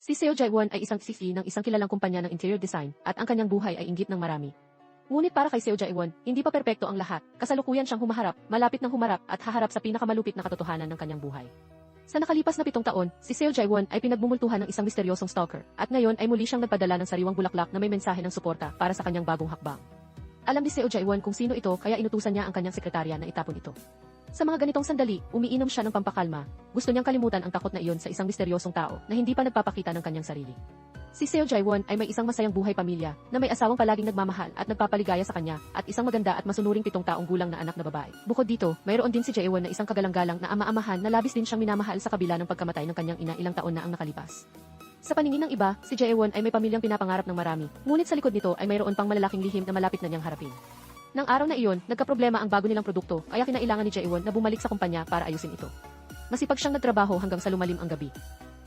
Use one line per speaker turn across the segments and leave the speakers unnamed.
Si Seo Jae-won ay isang CC ng isang kilalang kumpanya ng interior design at ang kanyang buhay ay inggit ng marami. Ngunit para kay Seo Jae-won, hindi pa perpekto ang lahat. Kasalukuyan siyang malapit ng humarap at haharap sa pinakamalupit na katotohanan ng kanyang buhay. Sa nakalipas na 7 taon, si Seo Jae-won ay pinagbumultuhan ng isang misteryosong stalker at ngayon ay muli siyang nagpadala ng sariwang bulaklak na may mensahe ng suporta para sa kanyang bagong hakbang. Alam ni Seo Jae-won kung sino ito kaya inutusan niya ang kanyang sekretarya na itapon ito. Sa mga ganitong sandali, umiinom siya ng pampakalma. Gusto niyang kalimutan ang takot na iyon sa isang misteryosong tao na hindi pa nagpapakita ng kanyang sarili. Si Seo Jae-won ay may isang masayang buhay pamilya na may asawang palaging nagmamahal at nagpapaligaya sa kanya at isang maganda at masunuring 7 taong gulang na anak na babae. Bukod dito, mayroon din si Jae-won na isang kagalang-galang na ama-amahan na labis din siyang minamahal sa kabila ng pagkamatay ng kanyang ina ilang taon na ang nakalipas. Sa paningin ng iba, si Jae-won ay may pamilyang pinapangarap ng marami, ngunit sa likod nito ay mayroon pang malalaking lihim na malapit na niyang harapin. Nang araw na iyon, nagkaproblema ang bago nilang produkto kaya kinailangan ni Jae-won na bumalik sa kumpanya para ayusin ito. Masipag siyang nagtrabaho hanggang sa lumalim ang gabi.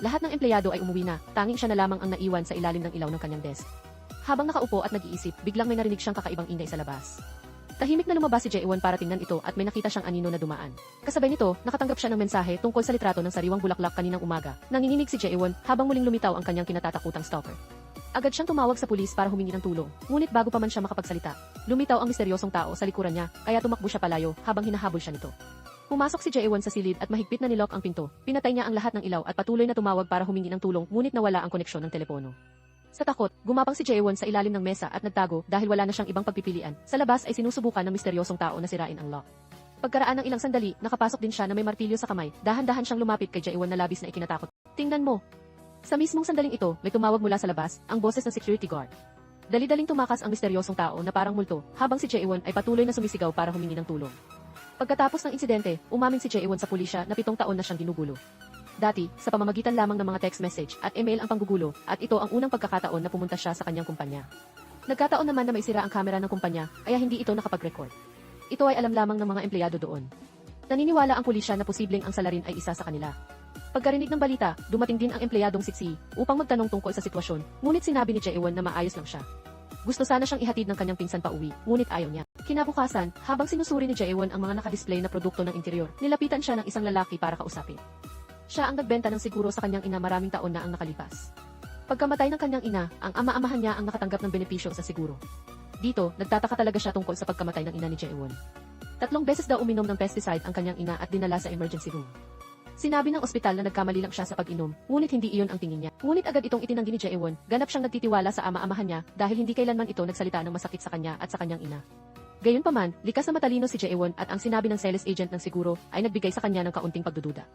Lahat ng empleyado ay umuwi na, tanging siya na lamang ang naiwan sa ilalim ng ilaw ng kanyang desk. Habang nakaupo at nag-iisip, biglang may narinig siyang kakaibang ingay sa labas. Tahimik na lumabas si Jae-won para tingnan ito at may nakita siyang anino na dumaan. Kasabay nito, nakatanggap siya ng mensahe tungkol sa litrato ng sariwang bulaklak kaninang umaga. Nanginginig si Jae-won habang muling lumitaw ang kanyang kinatatakutang stalker. Agad siyang tumawag sa pulis para humingi ng tulong, ngunit bago pa man siya makapagsalita, lumitaw ang misteryosong tao sa likuran niya, kaya tumakbo siya palayo habang hinahabol siya nito. Pumasok si Jae-won sa silid at mahigpit na nilok ang pinto. Pinatay niya ang lahat ng ilaw at patuloy na tumawag para humingi ng tulong, ngunit nawala ang koneksyon ng telepono. Sa takot, gumapang si Jae-won sa ilalim ng mesa at nagtago dahil wala na siyang ibang pagpipilian. Sa labas ay sinusubukan ng misteryosong tao na sirain ang lock. Pagkaraan ng ilang sandali, nakapasok din siya na may martilyo sa kamay. Dahan-dahan siyang lumapit kay Jae-won na labis na ikinatakot. Tingnan mo. Sa mismong sandaling ito, may tumawag mula sa labas, ang boses ng security guard. Dali-daling tumakas ang misteryosong tao na parang multo, habang si Jae-won ay patuloy na sumisigaw para humingi ng tulong. Pagkatapos ng insidente, umamin si Jae-won sa pulisya na 7 taon na siyang ginugulo. Dati, sa pamamagitan lamang ng mga text message at email ang panggugulo, at ito ang unang pagkakataon na pumunta siya sa kanyang kumpanya. Nagkataon naman na maisira ang kamera ng kumpanya, kaya hindi ito nakapag-record. Ito ay alam lamang ng mga empleyado doon. Naniniwala ang pulisya na posibleng ang salarin ay isa sa kanila. Pagkarinig ng balita, dumating din ang empleyadong siksi upang magtanong tungkol sa sitwasyon, ngunit sinabi ni Jae-won na maayos lang siya. Gusto sana siyang ihatid ng kanyang pinsan pa uwi, ngunit ayaw niya. Kinabukasan, habang sinusuri ni Jae-won ang mga nakadisplay na produkto ng interior, nilapitan siya ng isang lalaki para kausapin. Siya ang nagbenta ng siguro sa kanyang ina maraming taon na ang nakalipas. Pagkamatay ng kanyang ina, ang ama-amahan niya ang nakatanggap ng benepisyo sa siguro. Dito, nagtataka talaga siya tungkol sa pagkamatay ng ina ni Jae-won. 3 beses daw uminom ng pesticide ang kanyang ina at dinala sa emergency room. Sinabi ng ospital na nagkamali lang siya sa pag-inom, ngunit hindi iyon ang tingin niya. Ngunit agad itong itinanggi ni Jae-won, ganap siyang nagtitiwala sa ama-amahan niya dahil hindi kailanman ito nagsalita ng masakit sa kanya at sa kanyang ina. Gayunpaman, likas na matalino si Jae-won at ang sinabi ng sales agent ng siguro ay nagbigay sa kanya ng kaunting pagdududa.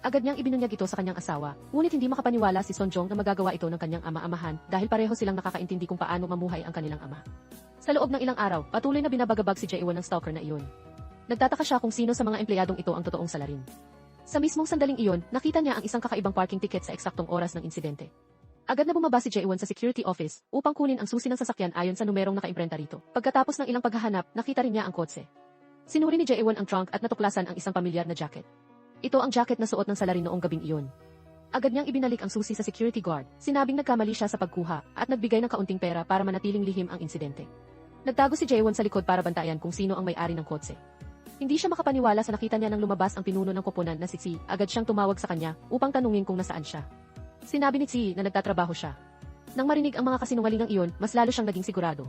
Agad niyang ibinunyag ito sa kanyang asawa, ngunit hindi makapaniwala si Son Jong na magagawa ito ng kanyang ama-amahan dahil pareho silang nakakaintindi kung paano mamuhay ang kanilang ama. Sa loob ng ilang araw, patuloy na binabagabag si Jae-won ng stalker na iyon. Nagtataka siya kung sino sa mga empleyadong ito ang totoong salarin. Sa mismong sandaling iyon, nakita niya ang isang kakaibang parking ticket sa eksaktong oras ng insidente. Agad na bumaba si Jae-won sa security office upang kunin ang susi ng sasakyan ayon sa numerong nakaimprenta rito. Pagkatapos ng ilang paghahanap, nakita rin niya ang kotse. Sinuri ni Jae-won ang trunk at natuklasan ang isang pamilyar na jacket. Ito ang jacket na suot ng salarin noong gabing iyon. Agad niyang ibinalik ang susi sa security guard, sinabing nagkamali siya sa pagkuha at nagbigay ng kaunting pera para manatiling lihim ang insidente. Nagtago si Jae-won sa likod para bantayan kung sino ang may-ari ng kotse. Hindi siya makapaniwala sa nakita niya nang lumabas ang pinuno ng koponan na si Tsi. Agad siyang tumawag sa kanya upang tanungin kung nasaan siya. Sinabi ni Tsi na nagtatrabaho siya. Nang marinig ang mga kasinungalingang iyon, mas lalo siyang naging sigurado.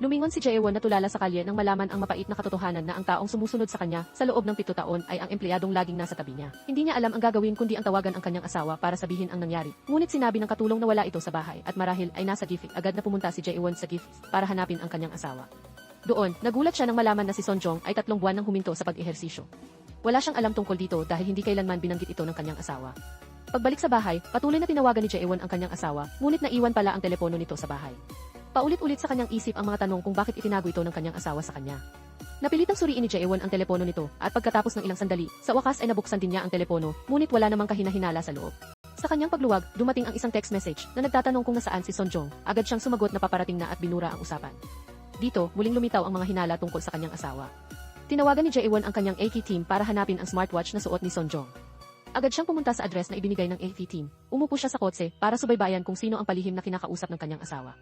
Lumingon si Jae-won na tulala sa kalye nang malaman ang mapait na katotohanan na ang taong sumusunod sa kanya sa loob ng 7 taon ay ang empleyadong laging nasa tabi niya. Hindi niya alam ang gagawin kundi ang tawagan ang kanyang asawa para sabihin ang nangyari. Ngunit sinabi ng katulong na wala ito sa bahay at marahil ay nasa gift. Agad na pumunta si Jae-won sa gift para hanapin ang kanyang asawa. Doon, nagulat siya nang malaman na si Son Jong ay 3 buwan nang huminto sa pag-ehersisyo. Wala siyang alam tungkol dito dahil hindi kailanman binanggit ito ng kanyang asawa. Pagbalik sa bahay, patuloy na tinawagan ni Jae-won ang kanyang asawa, ngunit naiwan pala ang telepono nito sa bahay. Paulit-ulit sa kanyang isip ang mga tanong kung bakit itinago ito ng kanyang asawa sa kanya. Napilitang suriin ni Jae-won ang telepono nito at pagkatapos ng ilang sandali, sa wakas ay nabuksan din niya ang telepono, ngunit wala namang kahinahinala sa loob. Sa kanyang pagluwag, dumating ang isang text message na nagtatanong kung nasaan si Son Jong. Agad siyang sumagot na paparating na at binura ang usapan. Dito, muling lumitaw ang mga hinala tungkol sa kanyang asawa. Tinawagan ni Jae-won ang kanyang AT team para hanapin ang smartwatch na suot ni Son Jong. Agad siyang pumunta sa address na ibinigay ng AT team. Umupo siya sa kotse para subaybayan kung sino ang palihim na kinakausap ng kanyang asawa.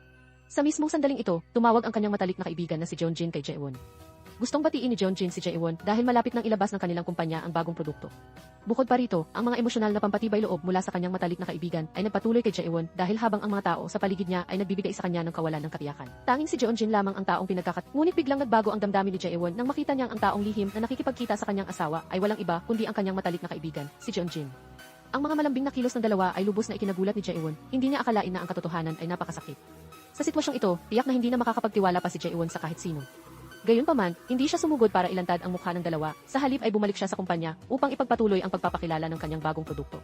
Sa mismong sandaling ito, tumawag ang kanyang matalik na kaibigan na si Jeonjin kay Jae-won. Gustong batiin ni Jeonjin si Jaewon dahil malapit nang ilabas ng kanilang kumpanya ang bagong produkto. Bukod pa rito, ang mga emosyonal na pampatibay loob mula sa kanyang matalik na kaibigan ay nagpatuloy kay Jaewon dahil habang ang mga tao sa paligid niya ay nagbibigay sa kanya ng kawalan ng katiyakan. Tanging si Jeonjin lamang ang taong ngunit biglang nagbago ang damdamin ni Jaewon nang makita niyang ang taong lihim na nakikipagkita sa kanyang asawa ay walang iba kundi ang kanyang matalik na kaibigan, si Jeonjin. Ang mga malambing na kilos ng dalawa ay lubos na ikinagulat ni Jaewon, hindi niya akalain na ang katotohanan ay napakasakit. Sa sitwasyong ito, tiyak na hindi na makakapagtiwala pa si Jaewon sa kahit sino. Gayunpaman, hindi siya sumugod para ilantad ang mukha ng dalawa, sa halip ay bumalik siya sa kumpanya upang ipagpatuloy ang pagpapakilala ng kanyang bagong produkto.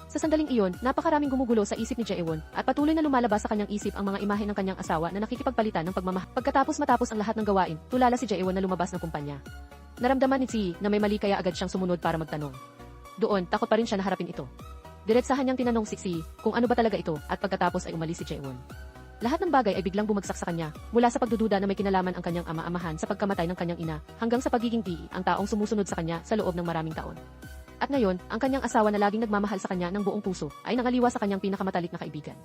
Sa sandaling iyon, napakaraming gumugulo sa isip ni Jaewon at patuloy na lumalabas sa kanyang isip ang mga imahe ng kanyang asawa na nakikipagpalitan ng pagmamahal. Pagkatapos matapos ang lahat ng gawain, tulala si Jaewon na lumabas ng kumpanya. Naramdaman ni Ji na may mali kaya agad siyang sumunod para magtanong. Doon, takot pa rin siya na harapin ito. Diretsahan niyang tinanong si Ji kung ano ba talaga ito at pagkatapos ay umalis si Jaewon. Lahat ng bagay ay biglang bumagsak sa kanya, mula sa pagdududa na may kinalaman ang kanyang ama-amahan sa pagkamatay ng kanyang ina, hanggang sa pagiging ang taong sumusunod sa kanya sa loob ng maraming taon. At ngayon, ang kanyang asawa na laging nagmamahal sa kanya ng buong puso, ay nangaliwa sa kanyang pinakamatalik na kaibigan.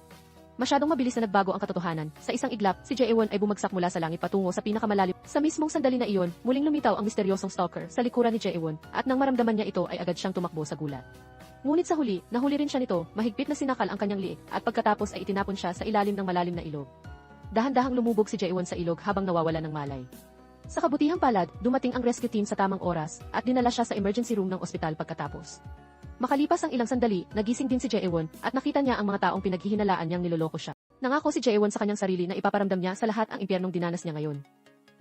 Masyadong mabilis na nagbago ang katotohanan, sa isang iglap, si Jaewon ay bumagsak mula sa langit patungo sa pinakamalalim. Sa mismong sandali na iyon, muling lumitaw ang misteryosong stalker sa likuran ni Jaewon, at nang maramdaman niya ito ay agad siyang tumakbo sa gulat. Ngunit sa huli, nahuli rin siya nito, mahigpit na sinakal ang kanyang liig, at pagkatapos ay itinapon siya sa ilalim ng malalim na ilog. Dahan-dahang lumubog si Jaewon sa ilog habang nawawala ng malay. Sa kabutihang palad, dumating ang rescue team sa tamang oras at dinala siya sa emergency room ng ospital pagkatapos. Makalipas ang ilang sandali, nagising din si Jaewon at nakita niya ang mga taong pinaghihinalaan niyang niloloko siya. Nangako si Jaewon sa kanyang sarili na ipaparamdam niya sa lahat ang impyernong dinanas niya ngayon.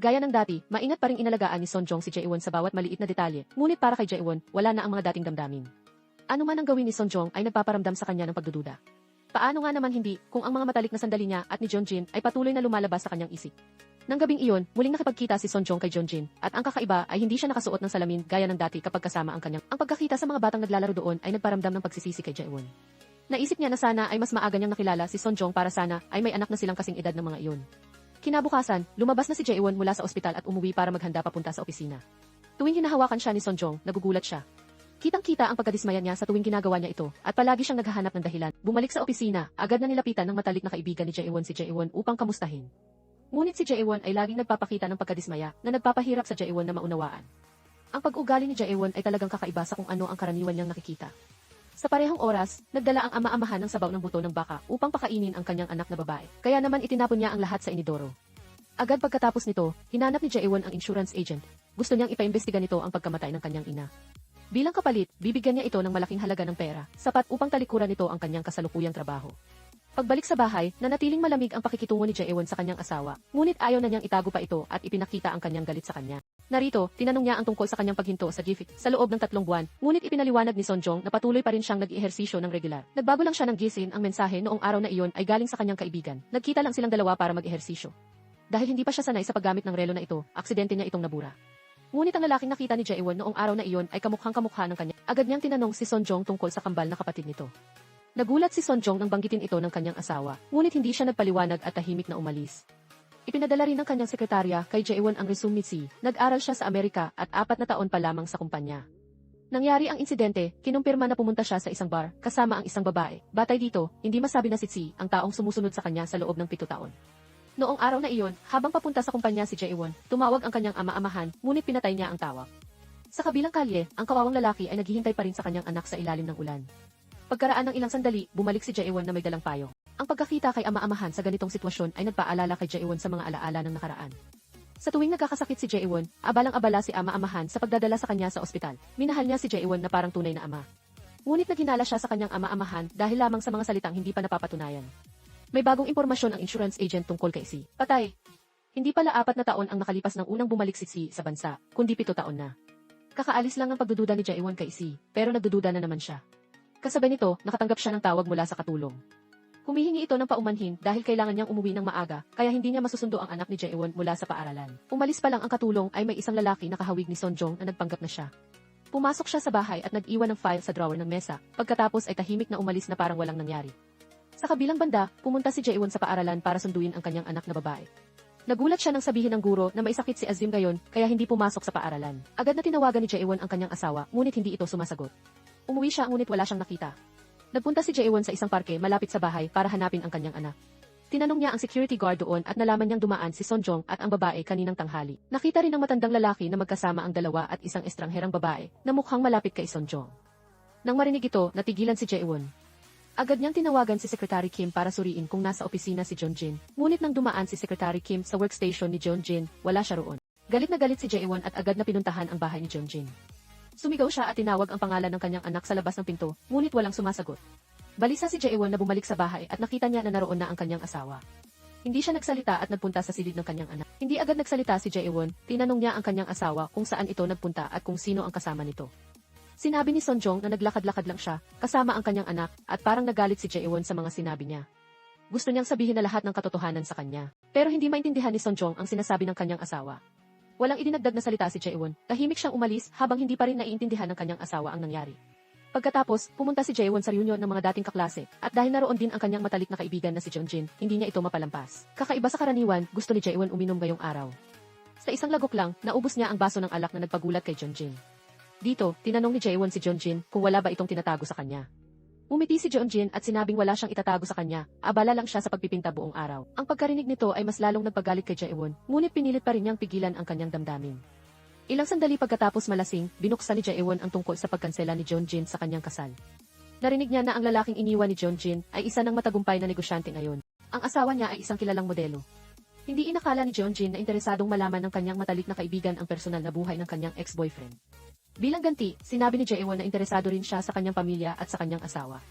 Gaya ng dati, maingat pa ring inalagaan ni Sonjong si Jaewon sa bawat maliit na detalye, ngunit para kay Jaewon, wala na ang mga dating damdamin. Ano man ang gawin ni Sonjong ay nagpaparamdam sa kanya ng pagdududa. Paano nga naman hindi kung ang mga matalik na sandali niya at ni Jeonjin ay patuloy na lumalabas sa kanyang isip. Nang gabing iyon, muling nakipagkita si Sonjong kay Jeonjin at ang kakaiba ay hindi siya nakasuot ng salamin gaya ng dati kapag kasama ang kanyang. Ang pagkakita sa mga batang naglalaro doon ay nagparamdam ng pagsisisi kay Jaewon. Naisip niya na sana ay mas maaga niyang nakilala si Sonjong para sana ay may anak na silang kasing edad ng mga iyon. Kinabukasan, lumabas na si Jaewon mula sa ospital at umuwi para maghanda papunta sa opisina. Tuwing hinahawakan siya ni Sonjong, nagugulat siya. Kitang-kita ang pagkadismaya niya sa tuwing ginagawa niya ito, at palagi siyang naghahanap ng dahilan. Bumalik sa opisina, agad na nilapitan ng matalik na kaibigan ni Jaewon si Jaewon upang kamustahin. Ngunit si Jaewon ay laging nagpapakita ng pagkadismaya na nagpapahirap sa Jaewon na maunawaan. Ang pag-ugali ni Jaewon ay talagang kakaiba sa kung ano ang karaniwan niyang nakikita. Sa parehong oras, nagdala ang ama-amahan ng sabaw ng buto ng baka upang pakainin ang kanyang anak na babae. Kaya naman itinapon niya ang lahat sa inidoro. Agad pagkatapos nito, hinanap ni Jaewon ang insurance agent. Gusto niyang ipaimbestiga nito ang pagkamatay ng kanyang ina. Bilang kapalit, bibigyan niya ito ng malaking halaga ng pera, sapat upang talikuran nito ang kanyang kasalukuyang trabaho. Pagbalik sa bahay, nanatiling malamig ang pakikitungo ni Jaewon sa kanyang asawa, ngunit ayaw na niyang itago pa ito at ipinakita ang kanyang galit sa kanya. Narito, tinanong niya ang tungkol sa kanyang paghinto sa GFIT sa loob ng 3 buwan, ngunit ipinaliwanag ni Sonjong na patuloy pa rin siyang nag-ehersisyo ng regular. Nagbago lang siya ng gising, ang mensahe noong araw na iyon ay galing sa kanyang kaibigan. Nagkita lang silang dalawa para mag-ehersisyo. Dahil hindi pa siya sanay sa paggamit ng relo na ito, aksidente niya itong nabura. Ngunit ang lalaking nakita ni Jaewon noong araw na iyon ay kamukhang-kamukha ng kanya. Agad niyang tinanong si Sonjong tungkol sa kambal na kapatid nito. Nagulat si Sonjong nang banggitin ito ng kanyang asawa, ngunit hindi siya nagpaliwanag at tahimik na umalis. Ipinadala rin ng kanyang sekretarya kay Jaewon ang resume ni Si. Nag-aral siya sa Amerika at 4 na taon pa lamang sa kumpanya. Nangyari ang insidente, kinumpirma na pumunta siya sa isang bar kasama ang isang babae. Batay dito, hindi masabi na si Si ang taong sumusunod sa kanya sa loob ng 7 taon. Noong araw na iyon, habang papunta sa kumpanya si Jaewon, tumawag ang kanyang ama-amahan, ngunit pinatay niya ang tawag. Sa kabilang kalye, ang kawawang lalaki ay naghihintay pa rin sa kanyang anak sa ilalim ng ulan. Pagkaraan ng ilang sandali, bumalik si Jaewon na may dalang payo. Ang pagkakita kay ama-amahan sa ganitong sitwasyon ay nagpaalala kay Jaewon sa mga alaala ng nakaraan. Sa tuwing nagkakasakit si Jaewon, abalang-abala si ama-amahan sa pagdadala sa kanya sa ospital. Minahal niya si Jaewon na parang tunay na ama. Ngunit naghinala siya sa kanyang ama-amahan dahil lamang sa mga salitang hindi pa napapatunayan. May bagong impormasyon ang insurance agent tungkol kay Si. Patay. Hindi pala 4 na taon ang nakalipas ng unang bumalik si Si sa bansa, kundi 7 taon na. Kakaalis lang ang pagdududa ni Jaewon kay Si, pero nagdududa na naman siya. Kasabay nito, nakatanggap siya ng tawag mula sa katulong. Humihingi ito ng paumanhin dahil kailangan niyang umuwi ng maaga, kaya hindi niya masusundo ang anak ni Jaewon mula sa paaralan. Umalis pa lang ang katulong ay may isang lalaki na kahawig ni Sonjong na nagpanggap na siya. Pumasok siya sa bahay at nag-iwan ng file sa drawer ng mesa, pagkatapos ay tahimik na umalis na parang walang nangyari. Sa kabilang banda, pumunta si Jaewon sa paaralan para sunduin ang kanyang anak na babae. Nagulat siya nang sabihin ng guro na may sakit si Azim ngayon, kaya hindi pumasok sa paaralan. Agad na tinawagan ni Jaewon ang kanyang asawa, ngunit hindi ito sumasagot. Umuwi siya ngunit wala siyang nakita. Nagpunta si Jaewon sa isang parke malapit sa bahay para hanapin ang kanyang anak. Tinanong niya ang security guard doon at nalaman niyang dumaan si Sonjong at ang babae kaninang tanghali. Nakita rin ng matandang lalaki na magkasama ang dalawa at isang estrangherang babae na mukhang malapit kay Sonjong. Nang marinig ito, natigilan si Jaewon. Agad niyang tinawagan si Secretary Kim para suriin kung nasa opisina si Jeonjin. Ngunit nang dumaan si Secretary Kim sa workstation ni Jeonjin, wala siya roon. Galit na galit si Jaewon at agad na pinuntahan ang bahay ni Jeonjin. Sumigaw siya at tinawag ang pangalan ng kanyang anak sa labas ng pinto, ngunit walang sumasagot. Balisa si Jaewon na bumalik sa bahay at nakita niya na naroon na ang kanyang asawa. Hindi siya nagsalita at nagpunta sa silid ng kanyang anak. Hindi agad nagsalita si Jaewon, tinanong niya ang kanyang asawa kung saan ito nagpunta at kung sino ang kasama nito. Sinabi ni Sonjong na naglakad-lakad lang siya, kasama ang kanyang anak, at parang nagalit si Jaewon sa mga sinabi niya. Gusto niyang sabihin na lahat ng katotohanan sa kanya. Pero hindi maintindihan ni Sonjong ang sinasabi ng kanyang asawa. Walang idinagdag na salita si Jaewon, tahimik siyang umalis habang hindi pa rin naiintindihan ng kanyang asawa ang nangyari. Pagkatapos, pumunta si Jaewon sa reunion ng mga dating kaklase, at dahil naroon din ang kanyang matalik na kaibigan na si Jeonjin, hindi niya ito mapalampas. Kakaiba sa karaniwan, gusto ni Jaewon uminom ngayong araw. Sa isang lagok lang, naubos niya ang baso ng alak na nagpagulat kay Jeonjin. Dito, tinanong ni Jaewon si Jeonjin kung wala ba itong tinatago sa kanya. Umiti si Jeonjin at sinabing wala siyang itatago sa kanya, abala lang siya sa pagpipinta buong araw. Ang pagkarinig nito ay mas lalong nagpagalit kay Jaewon, ngunit pinilit pa rin niyang pigilan ang kanyang damdamin. Ilang sandali pagkatapos malasing, binuksan ni Jaewon ang tungkol sa pagkansela ni Jeonjin sa kanyang kasal. Narinig niya na ang lalaking iniwan ni Jeonjin ay isa ng matagumpay na negosyante ngayon. Ang asawa niya ay isang kilalang modelo. Hindi inakala ni Jeonjin na interesadong malaman ng kanyang matalik na kaibigan ang personal na buhay ng kanyang ex-boyfriend. Bilang ganti, sinabi ni Jaewon na interesado rin siya sa kanyang pamilya at sa kanyang asawa.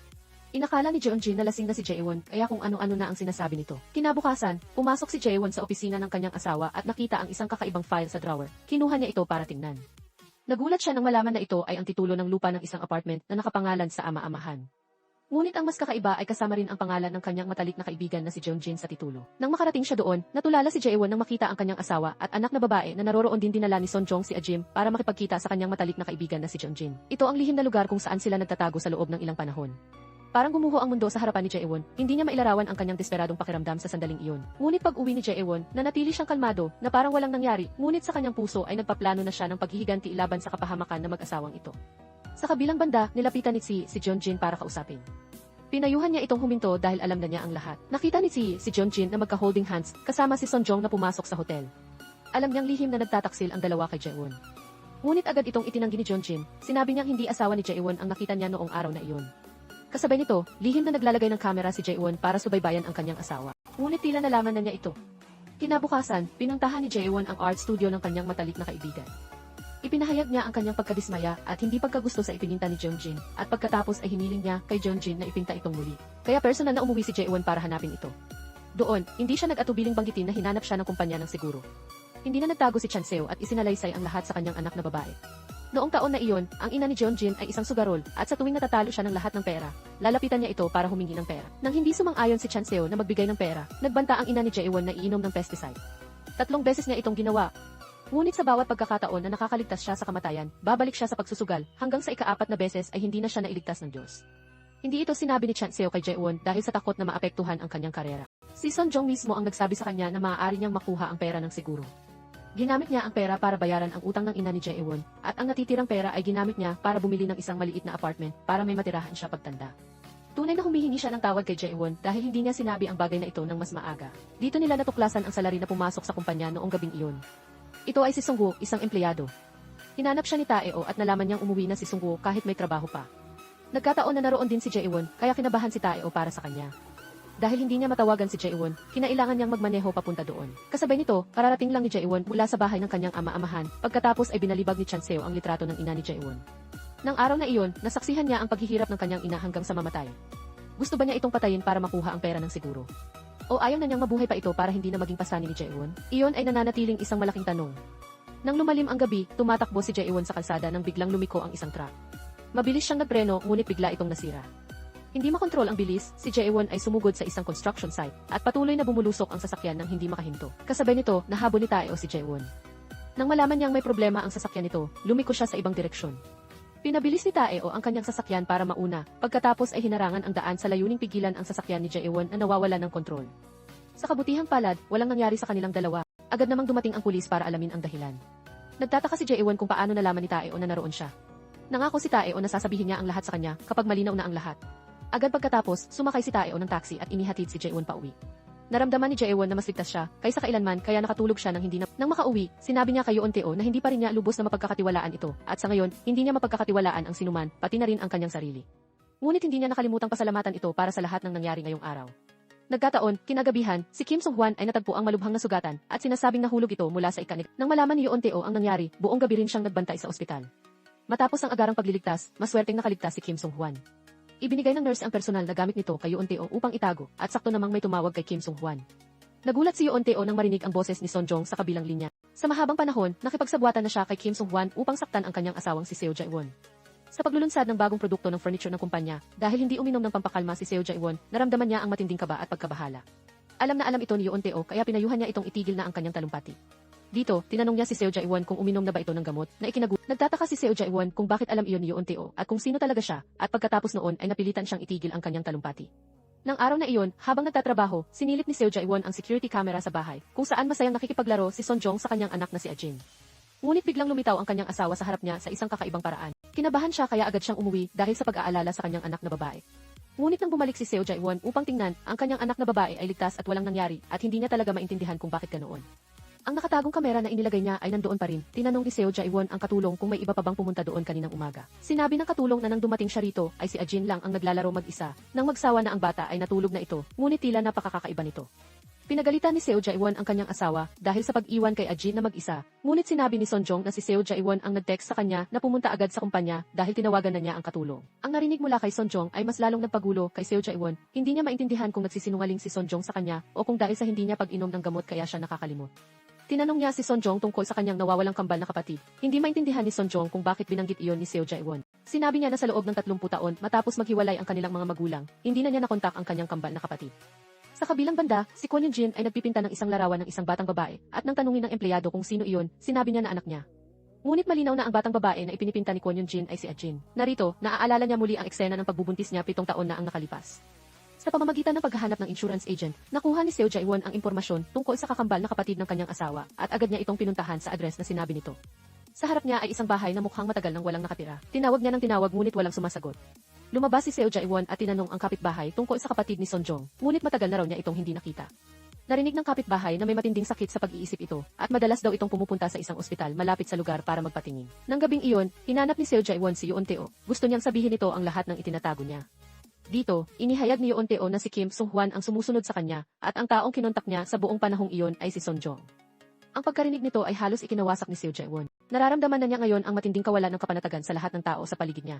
Inakala ni Jeonjin na lasing na si Jaewon kaya kung ano-ano na ang sinasabi nito. Kinabukasan, pumasok si Jaewon sa opisina ng kanyang asawa at nakita ang isang kakaibang file sa drawer. Kinuha niya ito para tingnan. Nagulat siya nang malaman na ito ay ang titulo ng lupa ng isang apartment na nakapangalan sa ama-amahan. Ngunit ang mas kakaiba ay kasama rin ang pangalan ng kanyang matalik na kaibigan na si Jeonjin sa titulo. Nang makarating siya doon, natulala si Jaewon nang makita ang kanyang asawa at anak na babae na naroroon din dinala ni Sonjong si Ajim para makipagkita sa kanyang matalik na kaibigan na si Jeonjin. Ito ang lihim na lugar kung saan sila nagtatago sa loob ng ilang panahon. Parang gumuho ang mundo sa harapan ni Jaewon, hindi niya mailarawan ang kanyang desperadong pakiramdam sa sandaling iyon. Ngunit pag-uwi ni Jaewon, nanatili siyang kalmado, na parang walang nangyari, ngunit sa kanyang puso ay nagpaplano na siya ng paghihiganti laban sa kapahamakan ng mag-asawang ito. Sa kabilang banda, nilapitan ni si Jeonjin para kausapin. Pinayuhan niya itong huminto dahil alam na niya ang lahat. Nakita ni si Jeonjin na magka-holding hands kasama si Sonjong na pumasok sa hotel. Alam niyang lihim na nagtataksil ang dalawa kay Jaewon. Ngunit agad itong itinanggi ni Jeonjin, sinabi niyang hindi asawa ni Jaewon ang nakita niya noong araw na iyon. Kasabay nito, lihim na naglalagay ng kamera si Jaewon para subaybayan ang kanyang asawa. Ngunit tila nalaman na niya ito. Kinabukasan, pinuntahan ni Jaewon ang art studio ng kanyang matalik na kaibigan. Ipinahayag niya ang kanyang pagkadismaya at hindi pagkagusto sa ipinta ni Jeonjin, at pagkatapos ay hiniling niya kay Jeonjin na ipinta itong muli. Kaya personal na umuwi si Jaewon para hanapin ito. Doon, hindi siya nag-atubiling banggitin na hinanap siya ng kumpanya ng seguro. Hindi na nagtago si Chanseo at isinalaysay ang lahat sa kanyang anak na babae. Noong taon na iyon, ang ina ni Jeonjin ay isang sugarol, at sa tuwing natatalo siya ng lahat ng pera, lalapitan niya ito para humingi ng pera. Nang hindi sumang-ayon si Chanseo na magbigay ng pera, nagbanta ang ina ni Jaewon na iinom ng pesticide. 3 beses niya itong ginawa. Ngunit sa bawat pagkakataon na nakakaligtas siya sa kamatayan, babalik siya sa pagsusugal, hanggang sa ika-4 na beses ay hindi na siya nailigtas ng Diyos. Hindi ito sinabi ni Chanseo kay Jaewon dahil sa takot na maapektuhan ang kanyang karera. Si Sonjong mismo ang nagsabi sa kanya na maaari niyang makuha ang pera ng siguro. Ginamit niya ang pera para bayaran ang utang ng ina ni Jaewon, at ang natitirang pera ay ginamit niya para bumili ng isang maliit na apartment para may matirahan siya pagtanda. Tunay na humihingi siya ng tawad kay Jaewon dahil hindi niya sinabi ang bagay na ito ng mas maaga. Dito nila natuklasan ang salary na pumasok sa kumpanya noong gabing iyon. Ito ay si Sungwoo, isang empleyado. Hinanap siya ni Taeo at nalaman niyang umuwi na si Sungwoo kahit may trabaho pa. Nagkataon na naroon din si Jaewon, kaya kinabahan si Taeo para sa kanya. Dahil hindi niya matawagan si Jaewon, kinailangan niyang magmaneho papunta doon. Kasabay nito, kararating lang ni Jaewon mula sa bahay ng kanyang ama-amahan, pagkatapos ay binalibag ni Chanseo ang litrato ng ina ni Jaewon. Nang araw na iyon, nasaksihan niya ang paghihirap ng kanyang ina hanggang sa mamatay. Gusto ba niya itong patayin para makuha ang pera ng siguro? O ayaw na niyang mabuhay pa ito para hindi na maging pasanin ni Jaewon? Iyon ay nananatiling isang malaking tanong. Nang lumalim ang gabi, tumatakbo si Jaewon sa kalsada nang biglang lumiko ang isang truck. Mabilis siyang nagpreno ngunit bigla itong nasira. Hindi makontrol ang bilis, si Jaewon ay sumugod sa isang construction site at patuloy na bumulusok ang sasakyan nang hindi makahinto. Kasabay nito, nahabol ni Taeo si Jaewon. Nang malaman niyang may problema ang sasakyan nito, lumiko siya sa ibang direksyon. Pinabilis ni Taeo ang kanyang sasakyan para mauna, pagkatapos ay hinarangan ang daan sa layuning pigilan ang sasakyan ni Jaewon na nawawala ng kontrol. Sa kabutihang palad, walang nangyari sa kanilang dalawa. Agad namang dumating ang pulis para alamin ang dahilan. Nagtataka si Jaewon kung paano nalaman ni Taeo na naroon siya. Nangako si Taeo na sasabihin niya ang lahat sa kanya kapag malinaw na ang lahat. Agad pagkatapos, sumakay si Taeo ng taxi at inihatid si Jaewon pauwi. Naramdaman ni Jaewon na mas ligtas siya kaysa kailanman kaya nakatulog siya nang hindi na. Nang makauwi, sinabi niya kay Yeon-teo na hindi pa rin niya lubos na mapagkakatiwalaan ito at sa ngayon, hindi niya mapagkakatiwalaan ang sinuman, pati na rin ang kanyang sarili. Ngunit hindi niya nakalimutang pasalamatan ito para sa lahat ng nangyari ngayong araw. Nagkataon, kinagabihan, si Kim Sung-hwan ay natagpo ang malubhang na sugatan at sinasabing nahulog ito mula sa ikanik. Nang malaman ni Yeon-teo ang nangyari, buong gabi rin siyang nagbantay sa ospital. Matapos ang agarang pagliligtas, maswerteng nakaligtas si Kim Sung-hwan. Ibinigay ng nurse ang personal na gamit nito kay Yeon-teo upang itago at sakto namang may tumawag kay Kim Sung-hwan. Nagulat si Yeon-teo nang marinig ang boses ni Son-jong sa kabilang linya. Sa mahabang panahon, nakipagsabwatan na siya kay Kim Sung-hwan upang saktan ang kanyang asawang si Seo Jae-won. Sa paglulunsad ng bagong produkto ng furniture ng kumpanya, dahil hindi uminom ng pampakalma si Seo Jae-won, naramdaman niya ang matinding kaba at pagkabahala. Alam na alam ito ni Yeon-teo kaya pinayuhan niya itong itigil na ang kanyang talumpati. Dito, tinanong niya si Seo Jae-won kung uminom na ba ito ng gamot na Nagtataka si Seo Jae-won kung bakit alam iyon ni Yeon-teo at kung sino talaga siya, at pagkatapos noon ay napilitan siyang itigil ang kanyang talumpati. Nang araw na iyon, habang nagtatrabaho, sinilip ni Seo Jae-won ang security camera sa bahay, kung saan masayang nakikipaglaro si Son-jong sa kanyang anak na si Ajin. Ngunit biglang lumitaw ang kanyang asawa sa harap niya sa isang kakaibang paraan. Kinabahan siya kaya agad siyang umuwi dahil sa pag-aalala sa kanyang anak na babae. Ngunit nang bumalik si Seo Jae-won upang tingnan, ang kanyang anak na babae ay ligtas at walang nangyari at hindi niya talaga maintindihan kung bakit ganoon. Ang nakatagong kamera na inilagay niya ay nandoon pa rin. Tinanong ni Seo Jae-won ang katulong kung may iba pa bang pumunta doon kaninang umaga. Sinabi ng katulong na nang dumating siya rito ay si Ajin lang ang naglalaro mag-isa. Nang magsawa na ang bata ay natulog na ito, ngunit tila napakakaiba nito. Pinagalitan ni Seo Jae-won ang kanyang asawa dahil sa pag-iwan kay Ajin na mag-isa. Ngunit sinabi ni Son-jong na si Seo Jae-won ang nag-text sa kanya na pumunta agad sa kumpanya dahil tinawagan na niya ang katulong. Ang narinig mula kay Son-jong ay mas lalong nagpagulo kay Seo Jae-won. Hindi niya maintindihan kung nagsisinungaling si Son-jong sa kanya o kung dahil sa hindi niya pag-inom ng gamot kaya siya nakakalimot. Tinanong niya si Son-jong tungkol sa kanyang nawawalang kambal na kapatid. Hindi maintindihan ni Son-jong kung bakit binanggit iyon ni Seo Jae-won. Sinabi niya na sa loob ng 30 taon matapos maghiwalay ang kanilang mga magulang, hindi na niya nakontak ang kanyang kambal na kapatid. Sa kabilang banda, si Kwon Yoon-jin ay nagpipinta ng isang larawan ng isang batang babae at nang tanungin ng empleyado kung sino iyon, sinabi niya na anak niya. Ngunit malinaw na ang batang babae na ipinipinta ni Kwon Yoon-jin ay si Ajin. Narito, naaalala niya muli ang eksena ng pagbubuntis niya 7 taon na ang nakalipas. Sa pamamagitan ng paghahanap ng insurance agent, nakuha ni Seo Jae-won ang impormasyon tungkol sa kakambal na kapatid ng kanyang asawa at agad niya itong pinuntahan sa address na sinabi nito. Sa harap niya ay isang bahay na mukhang matagal nang walang nakatira. Tinawag niya ng tinawag ngunit walang sumasagot. Lumabas si Seo Jae-won at tinanong ang kapitbahay tungkol sa kapatid ni Son-jong, ngunit matagal na raw niya itong hindi nakita. Narinig ng kapitbahay na may matinding sakit sa pag-iisip ito at madalas daw itong pumupunta sa isang ospital malapit sa lugar para magpatingin. Nang gabing iyon, hinanap ni Seo Jae-won si Yeon-teo. Gusto niyang sabihin ito ang lahat ng itinatago niya. Dito, inihayag ni Yeon-teo na si Kim Sung-hwan ang sumusunod sa kanya at ang taong kinontak niya sa buong panahong iyon ay si Son-jong. Ang pagkarinig nito ay halos ikinawasak ni Seo Jae-won. Nararamdaman na niya ngayon ang matinding kawalan ng kapanatagan sa lahat ng tao sa paligid niya.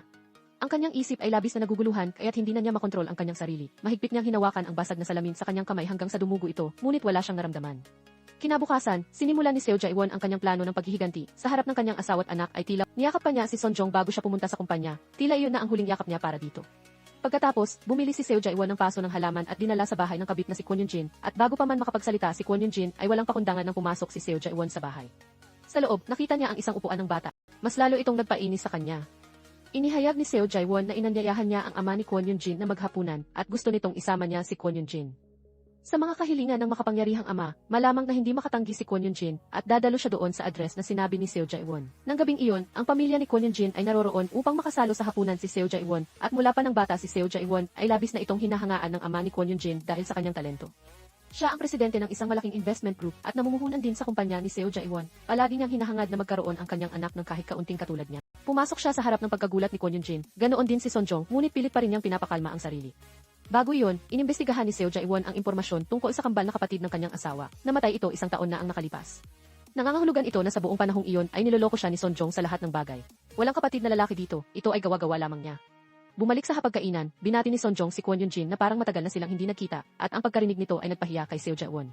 Ang kanyang isip ay labis na naguguluhan kaya't hindi na niya makontrol ang kanyang sarili. Mahigpit niyang hinawakan ang basag na salamin sa kanyang kamay hanggang sa dumugo ito, ngunit wala siyang naramdaman. Kinabukasan, sinimulan ni Seo Jae-won ang kanyang plano ng paghihiganti. Sa harap ng kanyang asawa at anak ay tila niyakap pa niya si Son-jong bago siya pumunta sa kumpanya. Tila iyon na ang huling yakap niya para dito. Pagkatapos, bumili si Seo Jae-won ng paso ng halaman at dinala sa bahay ng kabit na si Kwon Yoon-jin, at bago pa man makapagsalita si Kwon Yoon-jin ay walang pakundangan nang pumasok si Seo Jae-won sa bahay. Sa loob, nakita niya ang isang upuan ng bata. Mas lalo itong nagpainis sa kanya. Inihayag ni Seo Jae-won na inanyayahan niya ang ama ni Kwon Yoon-jin na maghapunan at gusto nitong isama niya si Kwon Yoon-jin. Sa mga kahilingan ng makapangyarihang ama, malamang na hindi makatanggi si Kwon Yoon-jin at dadalo siya doon sa address na sinabi ni Seo Jae-won. Nang gabing iyon, ang pamilya ni Kwon Yoon-jin ay naroroon upang makasalo sa hapunan si Seo Jae-won at mula pa ng bata si Seo Jae-won ay labis na itong hinahangaan ng ama ni Kwon Yoon-jin dahil sa kanyang talento. Siya ang presidente ng isang malaking investment group at namumuhunan din sa kumpanya ni Seo Jae-won. Palagi niyang hinahangad na magkaroon ang kanyang anak ng kahit kaunting katulad niya. Pumasok siya sa harap ng pagkagulat ni Kwon Yoon-jin. Ganoon din si Son-jong, ngunit pilit pa rin niyang pinapakalma ang sarili. Bago iyon, inimbestigahan ni Seo Jae-won ang impormasyon tungkol sa kambal na kapatid ng kanyang asawa. Namatay ito 1 taon na ang nakalipas. Nangangahulugan ito na sa buong panahong iyon ay niloloko siya ni Son-jong sa lahat ng bagay. Walang kapatid na lalaki dito, ito ay gawa-gawa lamang niya. Bumalik sa hapagkainan, binati ni Son-jong si Kwon Yoon-jin na parang matagal na silang hindi nagkita, at ang pagkarinig nito ay nagpahiya kay Seo Jae-won.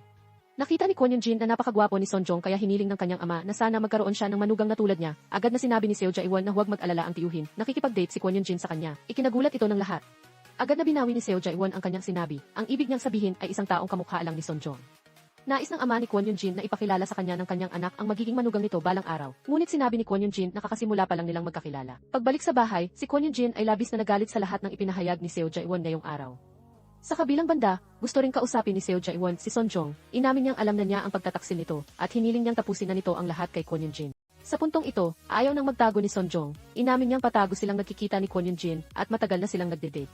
Nakita ni Kwon Yoon-jin na napakagwapo ni Son-jong kaya hiniling ng kanyang ama na sana magkaroon siya ng manugang na tulad niya. Agad na sinabi ni Seo Jae-won na huwag mag-alala ang tiyuhin. Nakikipag-date si Kwon Yoon-jin sa kanya. Ikinagulat ito ng lahat. Agad na binawi ni Seo Jae-won ang kanyang sinabi. Ang ibig niyang sabihin ay isang taong kamukha lang ni Son-jong. Nais ng ama ni Kwon Yoon-jin na ipakilala sa kanya ng kanyang anak ang magiging manugang nito balang araw. Ngunit sinabi ni Kwon Yoon-jin na kakasimula pa lang nilang magkakilala. Pagbalik sa bahay, si Kwon Yoon-jin ay labis na nagalit sa lahat ng ipinahayag ni Seo Jae-won ngayong araw. Sa kabilang banda, gusto ring kausapin ni Seo Jae-won si Son-jong. Inamin niyang alam na niya ang pagtataksil nito at hiniling niyang tapusin na nito ang lahat kay Kwon Yoon-jin. Sa puntong ito, ayaw nang magtago ni Son-jong. Inamin niyang patago silang nagkikita ni Kwon Yoon-jin at matagal na silang nagde-date.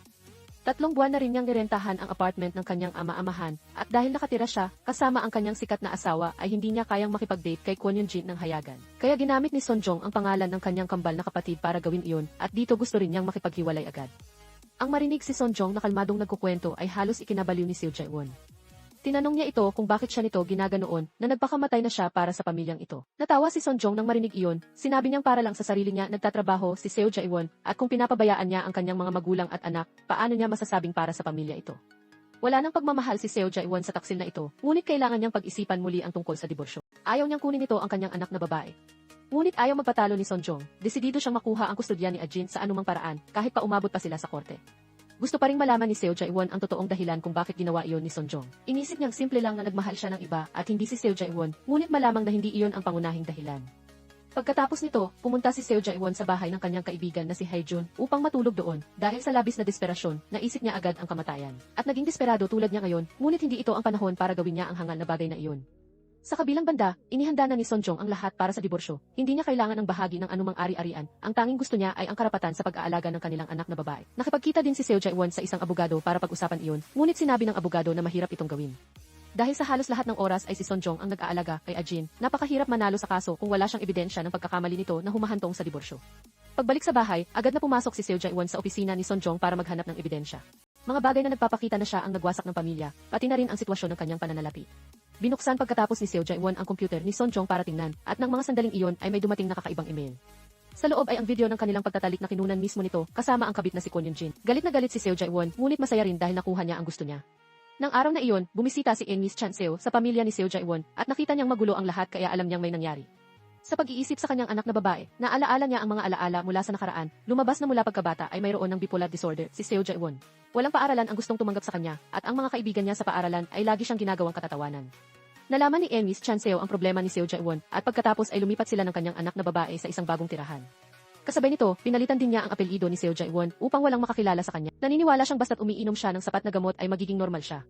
3 buwan na rin niyang nirentahan ang apartment ng kanyang ama-amahan, at dahil nakatira siya, kasama ang kanyang sikat na asawa ay hindi niya kayang makipag-date kay Kwon Yoon-jin ng hayagan. Kaya ginamit ni Sonjong ang pangalan ng kanyang kambal na kapatid para gawin iyon, at dito gusto rin niyang makipaghiwalay agad. Ang marinig si Sonjong na kalmadong nagkukwento ay halos ikinabaliw ni Seo Jae-won. Tinanong niya ito kung bakit siya nito ginaganoon na nagpakamatay na siya para sa pamilyang ito. Natawa si Sonjong nang marinig iyon, sinabi niyang para lang sa sarili niya nagtatrabaho si Seo Jae-won at kung pinapabayaan niya ang kanyang mga magulang at anak, paano niya masasabing para sa pamilya ito. Wala nang pagmamahal si Seo Jae-won sa taksil na ito, ngunit kailangan niyang pag-isipan muli ang tungkol sa diborsyo. Ayaw niyang kunin ito ang kanyang anak na babae. Ngunit ayaw magpatalo ni Sonjong, desidido siyang makuha ang kustodya ni Ajin sa anumang paraan kahit pa umabot pa sila sa korte. Gusto pa ring malaman ni Seo Jae-won ang totoong dahilan kung bakit ginawa iyon ni Sonjong. Inisip niyang simple lang na nagmahal siya ng iba at hindi si Seo Jae-won, ngunit malamang na hindi iyon ang pangunahing dahilan. Pagkatapos nito, pumunta si Seo Jae-won sa bahay ng kanyang kaibigan na si Hae-jun upang matulog doon dahil sa labis na desperasyon, naisip niya agad ang kamatayan. At naging desperado tulad niya ngayon, ngunit hindi ito ang panahon para gawin niya ang hangal na bagay na iyon. Sa kabilang banda, inihanda na ni Sonjong ang lahat para sa diborsyo. Hindi niya kailangan ng bahagi ng anumang ari-arian. Ang tanging gusto niya ay ang karapatan sa pag-aalaga ng kanilang anak na babae. Nakipagkita din si Seo Jae-won sa isang abogado para pag-usapan iyon, ngunit sinabi ng abogado na mahirap itong gawin. Dahil sa halos lahat ng oras ay si Sonjong ang nag-aalaga kay Ajin, napakahirap manalo sa kaso kung wala siyang ebidensya ng pagkakamali nito na humahantong sa diborsyo. Pagbalik sa bahay, agad na pumasok si Seo Jae-won sa opisina ni Sonjong para maghanap ng ebidensya. Mga bagay na nagpapakita na siya ang nagwasak ng pamilya, pati na rin ang sitwasyon ng kanyang pananalapi. Binuksan pagkatapos ni Seo Jae-won ang computer ni Sonjong para tingnan, at ng mga sandaling iyon ay may dumating na kakaibang email. Sa loob ay ang video ng kanilang pagtatalik na kinunan mismo nito, kasama ang kabit na si Kwon Yoon-jin. Galit na galit si Seo Jae-won, ngunit masaya rin dahil nakuha niya ang gusto niya. Nang araw na iyon, bumisita si Miss Chan Seo sa pamilya ni Seo Jae-won, at nakita niyang magulo ang lahat kaya alam niyang may nangyari. Sa pag-iisip sa kanyang anak na babae, naalaala niya ang mga alaala mula sa nakaraan, lumabas na mula pagkabata ay mayroon ng bipolar disorder si Seo Jae-won. Walang paaralan ang gustong tumanggap sa kanya, at ang mga kaibigan niya sa paaralan ay lagi siyang ginagawang katatawanan. Nalaman ni Miss Chan Seo ang problema ni Seo Jae-won, at pagkatapos ay lumipat sila ng kanyang anak na babae sa isang bagong tirahan. Kasabay nito, pinalitan din niya ang apelyido ni Seo Jae-won upang walang makakilala sa kanya. Naniniwala siyang basta't umiinom siya ng sapat na gamot ay magiging normal siya.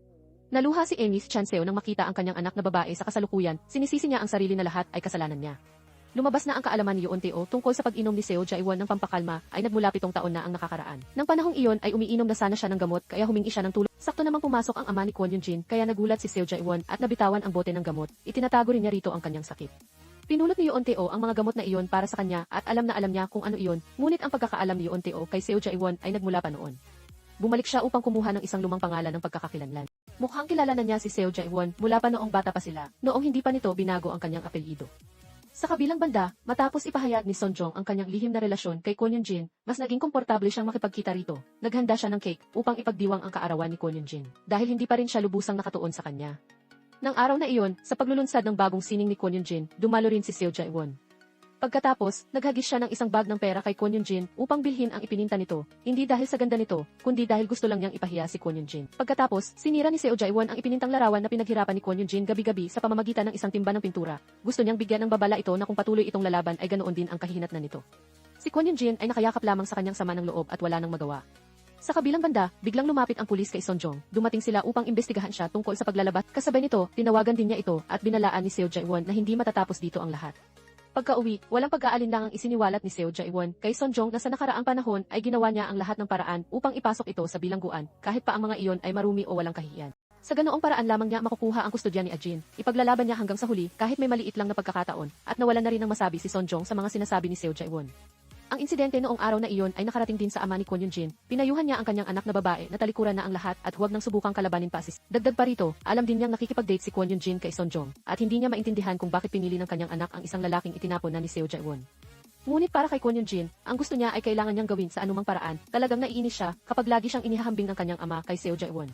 Naluha si Miss Chan Seo nang makita ang kanyang anak na babae sa kasalukuyan, sinisisi niya ang sarili na lahat ay kasalanan niya. Lumabas na ang kaalaman ni Yoon Teo tungkol sa pag-inom ni Seo Jae-won ng pampakalma ay nagmula 7 taon na ang nakakaraan. Nang panahong iyon ay umiinom na sana siya ng gamot kaya humingi siya ng tulong. Sakto namang pumasok ang ama ni Kwon Yoon-jin kaya nagulat si Seo Jae-won at nabitawan ang bote ng gamot. Itinatago rin niya rito ang kanyang sakit. Pinulot ni Yoon Teo ang mga gamot na iyon para sa kanya at alam na alam niya kung ano iyon, ngunit ang pagkakaalam ni Yoon Teo kay Seo Jae-won ay nagmula pa noon. Bumalik siya upang kumuha ng isang lumang pangalan ng pagkakakilanlan. Mukhang kilala na niya si Seo Jae-won mula pa noong bata pa sila, noong hindi pa nito binago ang kanyang apelyido. Sa kabilang banda, matapos ipahayag ni Sonjong ang kanyang lihim na relasyon kay Kwon Yoon-jin, mas naging komportable siyang makipagkita rito. Naghanda siya ng cake upang ipagdiwang ang kaarawan ni Kwon Yoon-jin, dahil hindi pa rin siya lubusang nakatuon sa kanya. Nang araw na iyon, sa paglulunsad ng bagong sining ni Kwon Yoon-jin, dumalo rin si Seo Jae-won. Pagkatapos, naghagis siya ng isang bag ng pera kay Kwon Yoon-jin upang bilhin ang ipininta nito, hindi dahil sa ganda nito, kundi dahil gusto lang niyang ipahiya si Kwon Yoon-jin. Pagkatapos, sinira ni Seo Jae-won ang ipinintang larawan na pinaghirapan ni Kwon Yoon-jin gabi-gabi sa pamamagitan ng isang timba ng pintura. Gusto niyang bigyan ng babala ito na kung patuloy itong lalaban ay ganoon din ang kahihinatnan nito. Si Kwon Yoon-jin ay nakayakap lamang sa kanyang sama ng loob at wala nang magawa. Sa kabilang banda, biglang lumapit ang pulis kay Sonjong. Dumating sila upang imbestigahan siya tungkol sa paglalabat. Kasabay nito, tinawagan din niya ito at binalaan ni Seo Jae-won na hindi matatapos dito ang lahat. Pagka-uwi, walang pag-aalinlangang isiniwalat ni Seo Jae-won kay Sonjong na sa nakaraang panahon ay ginawa niya ang lahat ng paraan upang ipasok ito sa bilangguan, kahit pa ang mga iyon ay marumi o walang kahihiyan. Sa ganoong paraan lamang niya makukuha ang kustodya ni Ajin. Ipaglalaban niya hanggang sa huli kahit may maliit lang na pagkakataon, at nawalan na rin ng masabi si Sonjong sa mga sinasabi ni Seo Jae-won. Ang insidente noong araw na iyon ay nakarating din sa ama ni Kwon Yoon-jin. Pinayuhan niya ang kanyang anak na babae na talikuran na ang lahat at huwag nang subukang kalabanin pa si. Dagdag pa rito, alam din niyang nakikipag-date si Kwon Yoon-jin kay Sonjong at hindi niya maintindihan kung bakit pinili ng kanyang anak ang isang lalaking itinapon na ni Seo Jae-won. Ngunit para kay Kwon Yoon-jin, ang gusto niya ay kailangan niyang gawin sa anumang paraan. Talagang naiinis siya kapag lagi siyang inihahambing ng kanyang ama kay Seo Jae-won.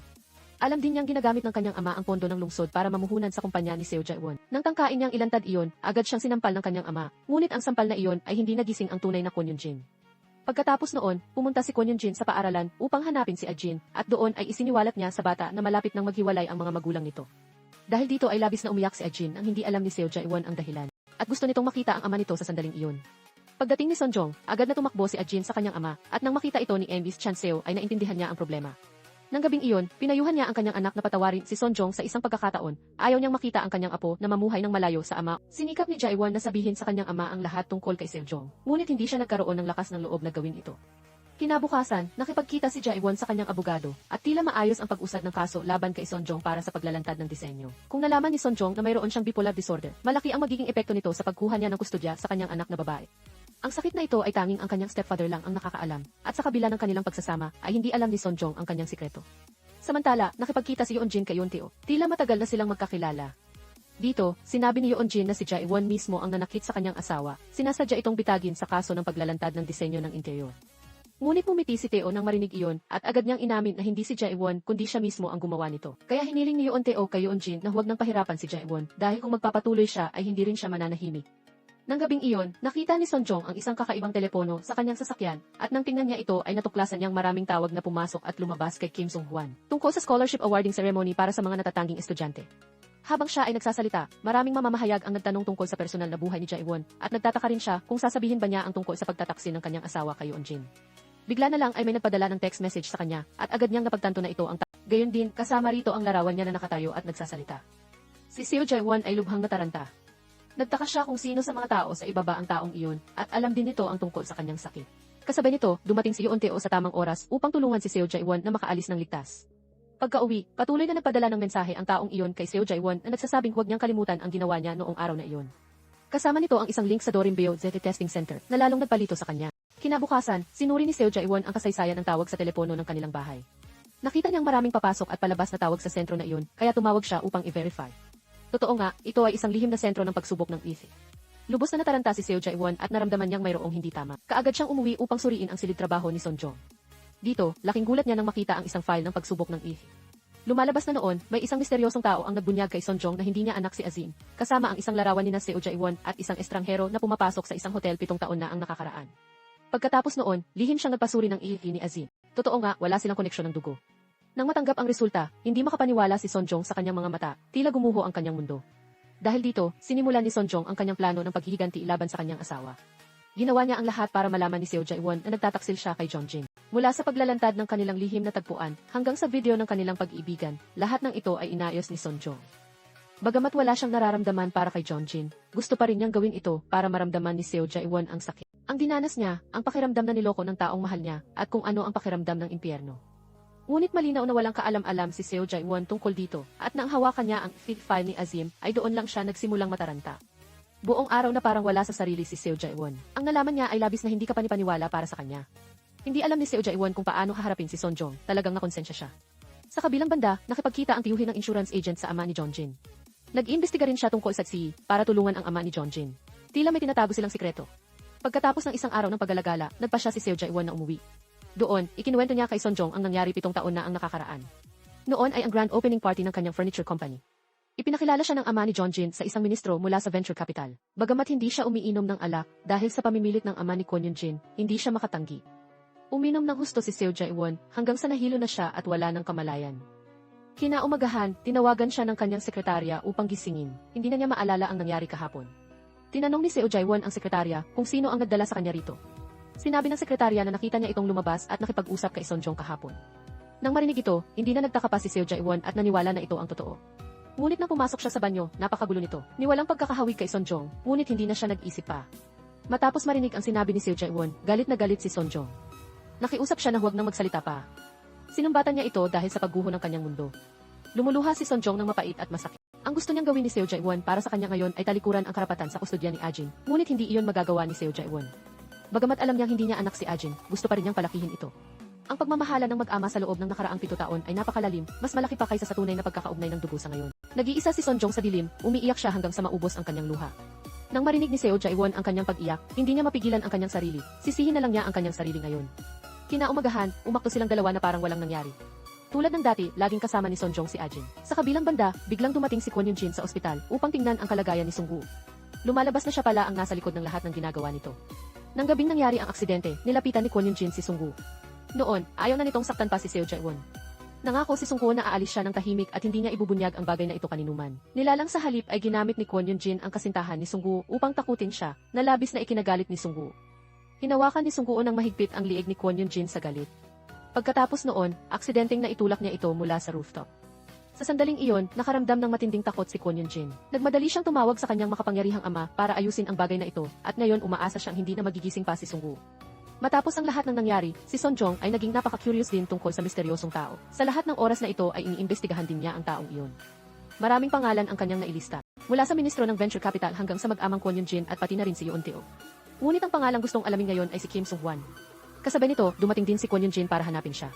Alam din niyang ginagamit ng kanyang ama ang pondo ng lungsod para mamuhunan sa kumpanya ni Seo Jae-won. Nang tangkain niyang ilantad iyon, agad siyang sinampal ng kanyang ama. Ngunit ang sampal na iyon ay hindi nagising ang tunay na Kwon Yoon-jin. Pagkatapos noon, pumunta si Kwon Yoon-jin sa paaralan upang hanapin si Ajin, at doon ay isiniwalat niya sa bata na malapit nang maghiwalay ang mga magulang nito. Dahil dito ay labis na umiyak si Ajin nang hindi alam ni Seo Jae-won ang dahilan, at gusto nitong makita ang ama nito sa sandaling iyon. Pagdating ni Sonjong, agad na tumakbo si Ajin sa kanyang ama, at nang makita ito ni Miss Chan Seo ay naintindihan niya ang problema. Nang gabing iyon, pinayuhan niya ang kanyang anak na patawarin si Sonjong sa isang pagkakataon. Ayaw niyang makita ang kanyang apo na mamuhay ng malayo sa ama. Sinikap ni Jae-won na sabihin sa kanyang ama ang lahat tungkol kay Seojong. Ngunit hindi siya nagkaroon ng lakas ng loob na gawin ito. Kinabukasan, nakipagkita si Jaewon sa kanyang abogado, at tila maayos ang pag-usad ng kaso laban kay Sonjong para sa paglalantad ng disenyo. Kung nalaman ni Sonjong na mayroon siyang bipolar disorder, malaki ang magiging epekto nito sa pagkuha niya ng kustodya sa kanyang anak na babae. Ang sakit na ito ay tanging ang kanyang stepfather lang ang nakakaalam, at sa kabila ng kanilang pagsasama, ay hindi alam ni Sonjong ang kanyang sikreto. Samantala, nakipagkita si Yeonjin kay Yonteo, tila matagal na silang magkakilala. Dito, sinabi ni Yeonjin na si Jaewon mismo ang nanakit sa kanyang asawa, sinasadya itong bitagin sa kaso ng paglalantad ng disenyo ng interior. Ngunit bumiti si Teo nang marinig iyon, at agad niyang inamin na hindi si Jaewon kundi siya mismo ang gumawa nito. Kaya hiniling ni Yeonteo kay Yeonjin na huwag nang pahirapan si Jaewon, dahil kung magpapatuloy siya ay hindi rin siya mananahimik. Nang gabing iyon, nakita ni Sonjong ang isang kakaibang telepono sa kanyang sasakyan, at nang tingnan niya ito ay natuklasan niyang maraming tawag na pumasok at lumabas kay Kim Sung-hwan, tungkol sa scholarship awarding ceremony para sa mga natatanging estudyante. Habang siya ay nagsasalita, maraming mamamahayag ang nagtanong tungkol sa personal na buhay ni Jaewon, at nagtataka rin siya kung sasabihin ba niya ang tungkol sa pagtataksin ng kanyang asawa kay Yeonjin. Bigla na lang ay may nagpadala ng text message sa kanya, at agad niyang napagtanto na ito ang gayon din, kasama rito ang larawan niya na nakatayo at nagsasalita. Si Seo Jaewon ay lubhang nataranta. Nagtaka siya kung sino sa mga tao sa ibaba ang taong iyon, at alam din nito ang tungkol sa kanyang sakit. Kasabay nito, dumating si Yeonteo sa tamang oras upang tulungan si Seo Jaewon na makaalis ng ligtas. Pagka-uwi, patuloy na nagpadala ng mensahe ang taong iyon kay Seo Jaewon na nagsasabing huwag niyang kalimutan ang ginawa niya noong araw na iyon. Kasama nito ang isang link sa Dorimbeo ZT Testing Center na lalong nagpalito sa kanya. Kinabukasan, sinuri ni Seo Jaewon ang kasaysayan ng tawag sa telepono ng kanilang bahay. Nakita niyang maraming papasok at palabas na tawag sa sentro na iyon, kaya tumawag siya upang i-verify. Totoo nga, ito ay isang lihim na sentro ng pagsubok ng ETH. Lubos na nataranta si Seo Jaewon at naramdaman niyang mayroong hindi tama. Kaagad siyang umuwi upang suriin ang silid trabaho ni Sonjong. Dito, laking gulat niya nang makita ang isang file ng pagsubok ng ETH. Lumalabas na noon, may isang misteryosong tao ang nagbunyag kay Sonjong na hindi niya anak si Azim, kasama ang isang larawan ni Seo Jaewon at isang estranghero na pumapasok sa isang hotel 7 taon na ang nakakaraan. Pagkatapos noon, lihim siyang nagpasuri ng EV ni Azim. Totoo nga, wala silang koneksyon ng dugo. Nang matanggap ang resulta, hindi makapaniwala si Sonjong sa kanyang mga mata, tila gumuho ang kanyang mundo. Dahil dito, sinimulan ni Sonjong ang kanyang plano ng paghihiganti laban sa kanyang asawa. Ginawa niya ang lahat para malaman ni Seo Jaewon na nagtataksil siya kay Yeonjin. Mula sa paglalantad ng kanilang lihim na tagpuan, hanggang sa video ng kanilang pag-iibigan, lahat ng ito ay inayos ni Sonjong. Bagamat wala siyang nararamdaman para kay Yeonjin, gusto pa rin niyang gawin ito para maramdaman ni Seo Jaewon ang sakit. Ang dinanas niya, ang pakiramdam na niloko ng taong mahal niya, at kung ano ang pakiramdam ng impyerno. Ngunit malinaw na walang kaalam-alam si Seo Jaewon tungkol dito, at nang hawakan niya ang feed file ni Azim, ay doon lang siya nagsimulang mataranta. Buong araw na parang wala sa sarili si Seo Jaewon. Ang nalaman niya ay labis na hindi kapanipaniwala para sa kanya. Hindi alam ni Seo Jaewon kung paano haharapin si Sonjong, talagang nakonsensya siya. Sa kabilang banda, nakipagkita ang tiyuhin ng insurance agent sa ama ni Yeonjin. Nag-iimbestiga rin siya tungkol sa CE para tulungan ang ama ni Yeonjin. Tila may tinatago silang sikreto. Pagkatapos ng isang araw ng pag-alagala, nagpa siya si Seo Jaewon na umuwi. Doon, ikinuwento niya kay Sonjong ang nangyari 7 taon na ang nakakaraan. Noon ay ang grand opening party ng kanyang furniture company. Ipinakilala siya ng ama ni Yeonjin sa isang ministro mula sa venture capital. Bagamat hindi siya umiinom ng alak dahil sa pamimilit ng ama ni Kwon Yoon-jin, hindi siya makatanggi. Uminom ng husto si Seo Jaewon hanggang sa nahilo na siya at wala ng kamalayan. Kinaumagahan, tinawagan siya ng kanyang sekretarya upang gisingin. Hindi na niya maalala ang nangyari kahapon. Tinanong ni Seo Jaewon ang sekretarya kung sino ang nagdala sa kanya rito. Sinabi ng sekretarya na nakita niya itong lumabas at nakipag-usap kay Sonjong kahapon. Nang marinig ito, hindi na nagtaka pa si Seo Jaewon at naniwala na ito ang totoo. Ngunit nang pumasok siya sa banyo, napakagulo nito. Ni walang pagkakahawig kay Sonjong, ngunit hindi na siya nag-isip pa. Matapos marinig ang sinabi ni Seo Jaewon, galit na galit si Sonjong. Nakiusap siya na huwag nang magsalita pa. Sinumbatan niya ito dahil sa pagguho ng kanyang mundo. Lumuluha si Sonjong ng mapait at masakit. Ang gusto niyang gawin ni Seo Jaewon para sa kanya ngayon ay talikuran ang karapatan sa kustodya ni Ajin, ngunit hindi iyon magagawa ni Seo Jaewon. Bagamat alam niyang hindi niya anak si Ajin, gusto pa rin niyang palakihin ito. Ang pagmamahala ng mag-ama sa loob ng nakaraang 7 taon ay napakalalim, mas malaki pa kaysa sa tunay na pagkakaugnay ng dugo sa ngayon. Nag-iisa si Sonjong sa dilim, umiiyak siya hanggang sa maubos ang kanyang luha. Nang marinig ni Seo Jaewon ang kanyang pag-iyak, hindi niya mapigilan ang kanyang sarili. Sisihin na lang niya ang kanyang sarili ngayon. Kinaumagahan, umakto silang dalawa na parang walang nangyari. Tulad ng dati, laging kasama ni Sonjong si Ajin. Sa kabilang banda, biglang dumating si Kwon Yoon-jin sa ospital upang tingnan ang kalagayan ni Sungwoo. Lumalabas na siya pala ang nasa likod ng lahat ng ginagawa nito. Nang gabing nangyari ang aksidente, nilapitan ni Kwon Yoon-jin si Sungwoo. Noon, ayaw na nitong saktan pa si Seo Jaewon. Nangako si Sungwoo na aalis siya ng tahimik at hindi niya ibubunyag ang bagay na ito kaninuman. Nilalang sa halip ay ginamit ni Kwon Yoon-jin ang kasintahan ni Sungwoo upang takutin siya, na labis na ikinagalit ni Sungwoo. Hinawakan ni Sungwoo ng mahigpit ang liig ni Kwon Yoon-jin sa galit. Pagkatapos noon, aksidenteng naitulak niya ito mula sa rooftop. Sa sandaling iyon, nakaramdam ng matinding takot si Kwon Yoon-jin. Nagmadali siyang tumawag sa kanyang makapangyarihang ama para ayusin ang bagay na ito, at ngayon umaasa siyang hindi na magigising pa si Sungwoo. Matapos ang lahat ng nangyari, si Sonjong ay naging napaka-curious din tungkol sa misteryosong tao. Sa lahat ng oras na ito ay iniimbestigahan din niya ang taong iyon. Maraming pangalan ang kanyang nailista. Mula sa ministro ng venture capital hanggang sa mag-amang Kwon Yoon-jin at pati na rin si Yoon Teo. Ngunit ang pangalang gustong alamin ngayon ay si Kim Sung-hwan. Kasabay nito, dumating din si Kwon Yoon-jin para hanapin siya.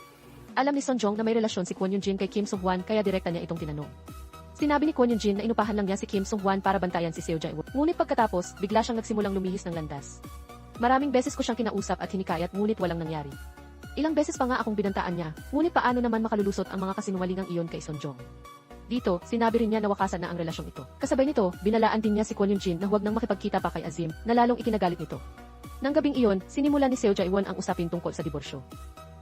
Alam ni Sonjong na may relasyon si Kwon Yoon-jin kay Kim Sung-hwan kaya direkta niya itong tinanong. Sinabi ni Kwon Yoon-jin na inupahan lang niya si Kim Sung-hwan para bantayan si Seo Jae-won. Ngunit pagkatapos, bigla siyang nagsimulang lumihis ng landas. Maraming beses ko siyang kinausap at hinikayat ngunit walang nangyari. Ilang beses pa nga akong binantaan niya, ngunit paano naman makalulusot ang mga kasinungalingang iyon kay Sonjong. Dito, sinabi rin niya na wakasan na ang relasyong ito. Kasabay nito, binalaan din niya si Kwon Yoon-jin na huwag nang makipagkita pa kay Azim, na lalong ikinagalit nito. Nang gabing iyon, sinimula ni Seo Jae-won ang usapin tungkol sa diborsyo.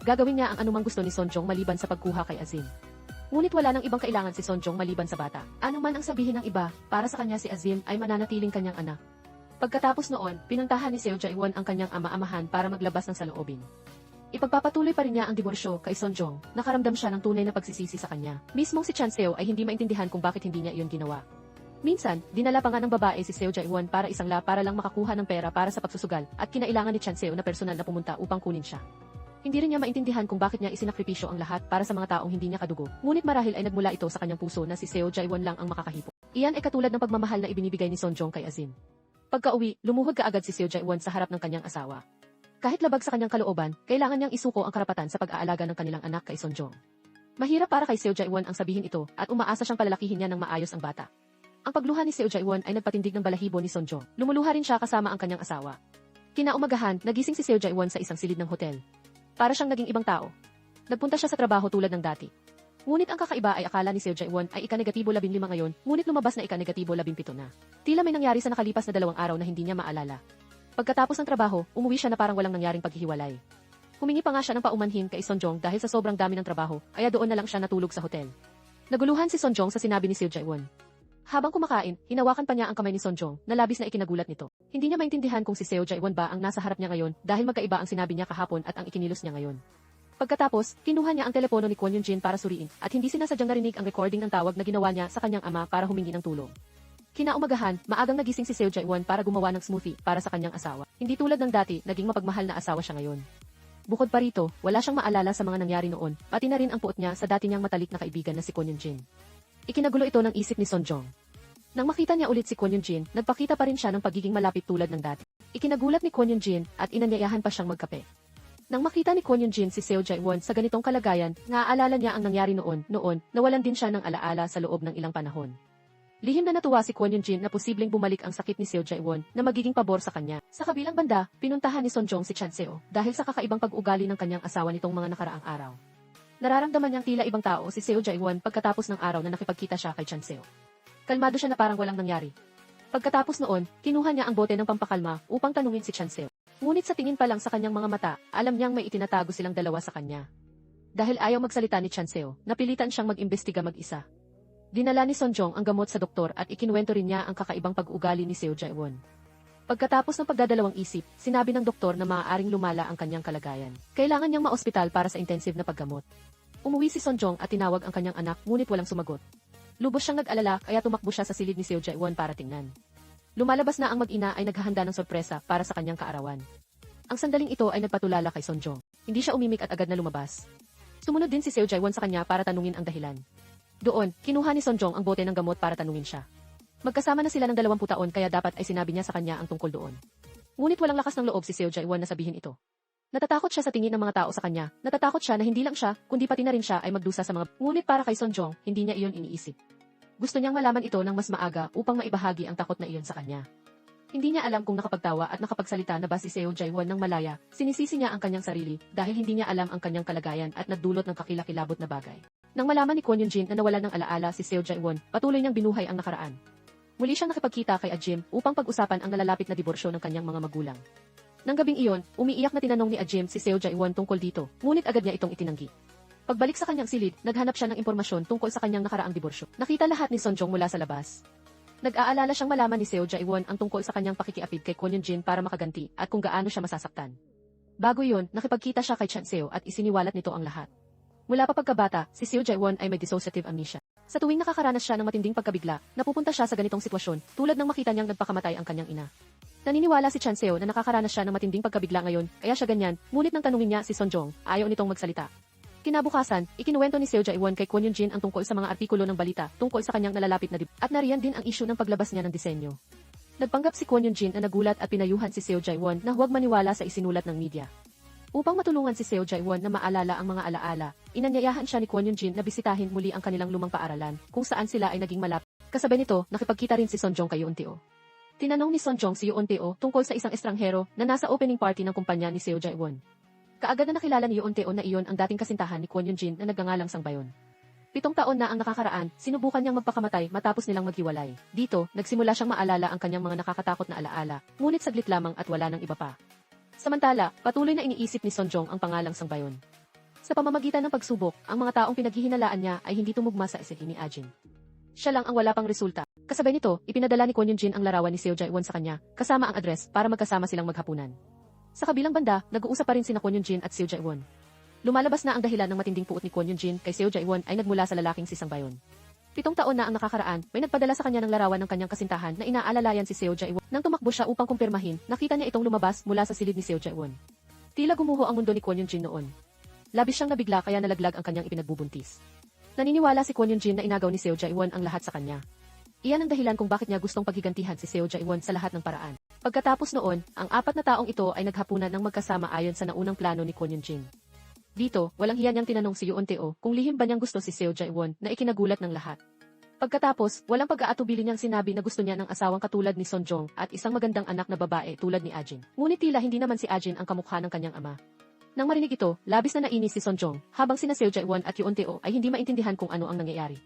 Gagawin niya ang anumang gusto ni Sonjong maliban sa pagkuha kay Azim. Ngunit wala nang ibang kailangan si Sonjong maliban sa bata. Ano man ang sabihin ng iba, para sa kanya si Azim ay mananatiling kanyang anak. Pagkatapos noon, pinuntahan ni Seo Jae-won ang kanyang ama-amahan para maglabas ng saloobin. Ipagpapatuloy pa rin niya ang diborsyo kay Sonjong, nakaramdam siya ng tunay na pagsisisi sa kanya. Mismong si Chan Seo ay hindi maintindihan kung bakit hindi niya iyon ginawa. Minsan, dinala pa nga ng babae si Seo Jae-won para para lang makakuha ng pera para sa pagsusugal at kinailangan ni Chan Seo na personal na pumunta upang kunin siya. Hindi rin niya maintindihan kung bakit niya isinakripisyo ang lahat para sa mga taong hindi niya kadugo. Ngunit marahil ay nagmula ito sa kanyang puso na si Seo Jae-won lang ang makakahipok. Iyan ay katulad ng pagmamahal na ibinibigay ni Sonjong kay Azim. Pagka-uwi, lumuhod kaagad si Seo Jae-won sa harap ng kanyang asawa. Kahit labag sa kanyang kalooban, kailangan niyang isuko ang karapatan sa pag-aalaga ng kanilang anak kay Sonjong. Mahirap para kay Seo Jae-won ang sabihin ito at umaasa siyang palalakihin niya ng maayos ang bata. Ang pagluha ni Seo Jae-won ay nagpatindig ng balahibo ni Sonjong. Lumuluha rin siya kasama ang kanyang asawa. Kinaumagahan, nagising si Seo Jae-won sa isang silid ng hotel. Para siyang naging ibang tao. Nagpunta siya sa trabaho tulad ng dati. Ngunit ang kakaiba ay akala ni Seo Jae-won ay ika-negatibo 15 ngayon, ngunit lumabas na ika-negatibo 17 na. Tila may nangyari sa nakalipas na 2 araw na hindi niya maalala. Pagkatapos ng trabaho, umuwi siya na parang walang nangyaring paghihiwalay. Humingi pa nga siya ng paumanhin kay Sonjong dahil sa sobrang dami ng trabaho, kaya doon na lang siya natulog sa hotel. Naguluhan si Sonjong sa sinabi ni Seo Jae-won. Habang kumakain, hinawakan pa niya ang kamay ni Sonjong, na labis na ikinagulat nito. Hindi niya maintindihan kung si Seo Jae-won ba ang nasa harap niya ngayon dahil magkaiba ang sinabi niya kahapon at ang ikinilos niya ngayon. Pagkatapos, kinuha niya ang telepono ni Kwon Yoon-jin para suriin at hindi sinasadyang narinig ang recording ng tawag na ginawa niya sa kanyang ama para humingi ng tulong. Kinaumagahan, maagang nagising si Seo Jae-won para gumawa ng smoothie para sa kanyang asawa. Hindi tulad ng dati, naging mapagmahal na asawa siya ngayon. Bukod pa rito, wala siyang maalala sa mga nangyari noon, pati na rin ang puot niya sa dati niyang matalik na kaibigan na si Kwon Yoon-jin. Ikinagulo ito ng isip ni Sonjong. Nang makita niya ulit si Kwon Yoon-jin, nagpakita pa rin siya ng pagiging malapit tulad ng dati. Ikinagulat ni Kwon Yoon-jin at inanyayahan pa siyang magkape. Nang makita ni Kwon Yoon-jin si Seo Jae-won sa ganitong kalagayan, naaalala niya ang nangyari noon, nawalan din siya ng alaala sa loob ng ilang panahon. Lihim na natuwa si Kwon Yoon-jin na posibleng bumalik ang sakit ni Seo Jae-won na magiging pabor sa kanya. Sa kabilang banda, pinuntahan ni Sonjong si Chan Seo dahil sa kakaibang pag-ugali ng kanyang asawa nitong mga nakaraang araw. Nararamdaman niyang tila ibang tao si Seo Jae-won pagkatapos ng araw na nakipagkita siya kay Chan Seo. Kalmado siya na parang walang nangyari. Pagkatapos noon, kinuha niya ang bote ng pampakalma upang tanungin si Chan Seo. Ngunit sa tingin pa lang sa kanyang mga mata, alam niyang may itinatago silang dalawa sa kanya. Dahil ayaw magsalita ni Chan Seo, napilitan siyang mag-imbestiga mag-isa. Dinala ni Sonjong ang gamot sa doktor at ikinuwento rin niya ang kakaibang pag-ugali ni Seo Jae-won. Pagkatapos ng pagdadalawang isip, sinabi ng doktor na maaaring lumala ang kanyang kalagayan. Kailangan niyang ma-ospital para sa intensive na paggamot. Umuwi si Sonjong at tinawag ang kanyang anak ngunit walang sumagot. Lubos siyang nag-alala kaya tumakbo siya sa silid ni Seo Jae-won para tingnan. Lumalabas na ang mag-ina ay naghahanda ng sorpresa para sa kanyang kaarawan. Ang sandaling ito ay nagpatulala kay Sonjong. Hindi siya umimik at agad na lumabas. Sumunod din si Seo Jae-won sa kanya para tanungin ang dahilan. Doon, kinuha ni Sonjong ang bote ng gamot para tanungin siya. Magkasama na sila ng 20 taon kaya dapat ay sinabi niya sa kanya ang tungkol doon. Ngunit walang lakas ng loob si Seo Jae-won na sabihin ito. Natatakot siya sa tingin ng mga tao sa kanya. Natatakot siya na hindi lang siya, kundi pati na rin siya ay magdusa sa mga... Ngunit para kay Sonjong, hindi niya iyon iniisip. Gusto niyang malaman ito ng mas maaga upang maibahagi ang takot na iyon sa kanya. Hindi niya alam kung nakapagtawa at nakapagsalita na ba si Seo Jae-won ng malaya, sinisisi niya ang kanyang sarili dahil hindi niya alam ang kanyang kalagayan at nagdulot ng kakilakilabot na bagay. Nang malaman ni Kwon Yoon-jin na nawalan ng alaala si Seo Jae-won, patuloy niyang binuhay ang nakaraan. Muli siyang nakipagkita kay Ajim upang pag-usapan ang nalalapit na diborsyo ng kanyang mga magulang. Nang gabing iyon, umiiyak na tinanong ni Ajim si Seo Jae-won tungkol dito, ngunit agad niya itong itinanggi. Pagbalik sa kanyang silid, naghanap siya ng impormasyon tungkol sa kanyang nakaraang diborsyo. Nakita lahat ni Sonjong mula sa labas. Nag-aalala siyang malaman ni Seo Jae-won ang tungkol sa kanyang pakikiapid kay Kwon Yoon-jin para makaganti at kung gaano siya masasaktan. Bago iyon, nakipagkita siya kay Chan Seo at isiniwalat nito ang lahat. Mula pa pagkabata, si Seo Jae-won ay may dissociative amnesia. Sa tuwing nakakaranas siya ng matinding pagkabigla, napupunta siya sa ganitong sitwasyon, tulad ng makita niyang nagpakamatay ang kanyang ina. Naniniwala si Chan Seo na nakakaranas siya ng matinding pagkabigla ngayon, kaya siya ganyan, ngunit nang tanungin niya si Son Jong, ayaw nitong magsalita. Kinabukasan, ikinuwento ni Seo Jae-won kay Kwon Yoon-jin ang tungkol sa mga artikulo ng balita tungkol sa kanyang nalalapit na debut, at nariyan din ang issue ng paglabas niya ng disenyo. Nagpanggap si Kwon Yoon-jin na nagulat at pinayuhan si Seo Jae-won na huwag maniwala sa isinulat ng media. Upang matulungan si Seo Jae-won na maalala ang mga alaala, inanyayahan siya ni Kwon Yoon-jin na bisitahin muli ang kanilang lumang paaralan, kung saan sila ay naging malapit. Kasabay nito, nakipagkita rin si Son Jong kay Yoon-teo. Tinanong ni Son Jong si Yoon-teo tungkol sa isang estranghero na nasa opening party ng kumpanya ni Seo Jae-won. Kaagad na nakilala ni Yoon-teo na iyon ang dating kasintahan ni Kwon Yoon-jin na nagngangalang Sang-bayon. 7 taon na ang nakakaraan, sinubukan niyang magpakamatay matapos nilang maghiwalay. Dito, nagsimula siyang maalala ang kanyang mga nakakatakot na alaala, ngunit saglit lamang at wala nang iba pa. Samantala, patuloy na iniisip ni Son Jong ang pangalang Sang-bayon. Sa pamamagitan ng pagsubok, ang mga taong pinaghihinalaan niya ay hindi tumugma sa isip ni Ajin. Siya lang ang wala pang resulta. Kasabay nito, ipinadala ni Kwon Yoon-jin ang larawan ni Seo Jae-won sa kanya, kasama ang address para magkasama silang maghapunan. Sa kabilang banda, nag-uusap pa rin sina Kwon Yoon-jin at Seo Jae-won. Lumalabas na ang dahilan ng matinding puot ni Kwon Yoon-jin kay Seo Jae-won ay nagmula sa lalaking si Sang-bayon. 7 taon na ang nakakaraan, may nagpadala sa kanya ng larawan ng kanyang kasintahan na inaalalayan si Seo Jae-won. Nang tumakbo siya upang kumpirmahin, nakita niya itong lumabas mula sa silid ni Seo Jae-won. Tila gumuho ang mundo ni Kwon Yoon-jin noon. Labis siyang nabigla kaya nalaglag ang kanyang ipinagbubuntis. Naniniwala si Kwon Yoon-jin na inagaw ni Seo Jae-won ang lahat sa kanya. Iyan ang dahilan kung bakit niya gustong paghigantihan si Seo Jae-won sa lahat ng paraan. Pagkatapos noon, ang 4 na taong ito ay naghapunan ng magkasama ayon sa naunang plano ni Kwon Yoon-jin. Dito, walang hiya niyang tinanong si Yoon-teo kung lihim ba niyang gusto si Seo Jae-won na ikinagulat ng lahat. Pagkatapos, walang pag-aatubili niyang sinabi na gusto niya ng asawang katulad ni Son Jong at isang magandang anak na babae tulad ni Ajin. Ngunit tila hindi naman si Ajin ang kamukha ng kanyang ama. Nang marinig ito, labis na nainis si Son Jong, habang sina Seo Jae-won at Yoon-teo ay hindi maintindihan kung ano ang nangyayari.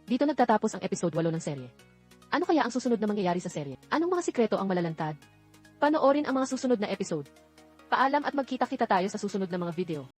Dito nagtatapos ang episode 8 ng serye. Ano kaya ang susunod na mangyayari sa serye? Anong mga sikreto ang malalantad? Panoorin ang mga susunod na episode. Paalam at magkita-kita tayo sa susunod na mga video.